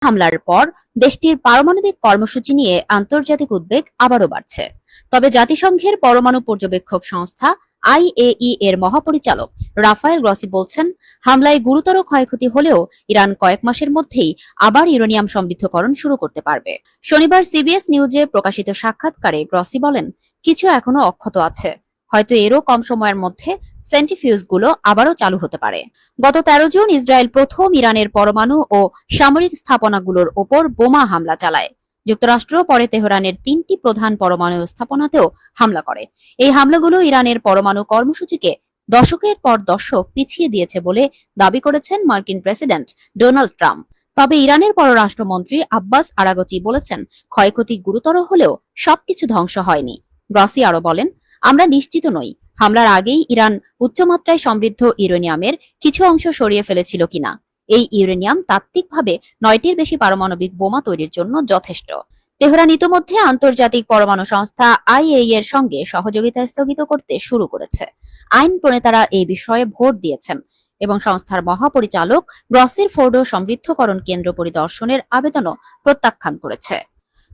হামলার পর দেশটির পারমাণবিক কর্মসূচি নিয়ে আন্তর্জাতিক উদ্বেগ আবারও বাড়ছে। তবে জাতিসংঘের পরমাণু পর্যবেক্ষক সংস্থা আইএই এর মহাপরিচালক রাফায়েল গ্রসি বলছেন, হামলায় গুরুতর ক্ষয়ক্ষতি হলেও ইরান কয়েক মাসের মধ্যেই আবার ইউরেনিয়াম সমৃদ্ধকরণ শুরু করতে পারবে। শনিবার সিবিএস নিউজে প্রকাশিত সাক্ষাৎকারে গ্রসি বলেন, কিছু এখনো অক্ষত আছে, হয়তো এরও কম সময়ের মধ্যে সেন্ট্রিফিউজগুলো আবারও চালু হতে পারে। গত ১৩ জুন ইসরায়েল প্রথম ইরানের পরমাণু ও সামরিক স্থাপনাগুলোর ওপর বোমা হামলা চালায়। যুক্তরাষ্ট্র পরে তেহরানের ৩টি প্রধান পরমাণু স্থাপনাতেও হামলা করে। এই হামলাগুলো ইরানের পরমাণু কর্মসূচিকে দশকের পর দশক পিছিয়ে দিয়েছে বলে দাবি করেছেন মার্কিন প্রেসিডেন্ট ডোনাল্ড ট্রাম্প। তবে ইরানের পররাষ্ট্রমন্ত্রী আব্বাস আরাগচি বলেছেন, ক্ষয়ক্ষতি গুরুতর হলেও সবকিছু ধ্বংস হয়নি। গ্রসি আরো বলেন, আমরা নিশ্চিত নই হামলার আগেই ইরান উচ্চমাত্রায় সমৃদ্ধ ইউরেনিয়ামের কিছু অংশ সরিয়ে ফেলেছিল কিনা। এই ইউরেনিয়াম তাত্ত্বিকভাবে ৯টির বেশি পারমাণবিক বোমা তৈরির জন্য যথেষ্ট। তেহরান ইতোমধ্যে আন্তর্জাতিক পরমাণু সংস্থা আইএই এর সঙ্গে সহযোগিতা স্থগিত করতে শুরু করেছে। আইন প্রণেতারা এই বিষয়ে ভোট দিয়েছেন এবং সংস্থার মহাপরিচালক গ্রসির ফোর্ডো সমৃদ্ধকরণ কেন্দ্র পরিদর্শনের আবেদনও প্রত্যাখ্যান করেছে।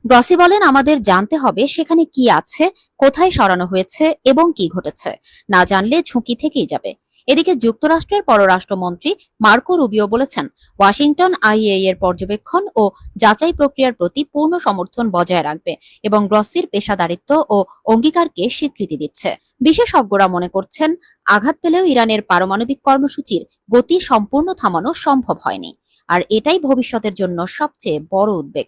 গ্রসি বলেন, আমাদের জানতে হবে সেখানে কি আছে, কোথায় সরানো হয়েছে এবং কি ঘটেছে। না জানলে ঝুঁকি থেকেই যাবে। এদিকে যুক্তরাষ্ট্রের পররাষ্ট্রমন্ত্রী মার্কো রুবিও বলেছেন, ওয়াশিংটন আইএই এর পর্যবেক্ষণ ও যাচাই প্রক্রিয়ার প্রতি পূর্ণ সমর্থন বজায় রাখবে এবং গ্রসির পেশাদারিত্ব ও অঙ্গীকারকে স্বীকৃতি দিচ্ছে। বিশেষজ্ঞরা মনে করছেন, আঘাত পেলেও ইরানের পারমাণবিক কর্মসূচির গতি সম্পূর্ণ থামানো সম্ভব হয়নি, আর এটাই ভবিষ্যতের জন্য সবচেয়ে বড় উদ্বেগ।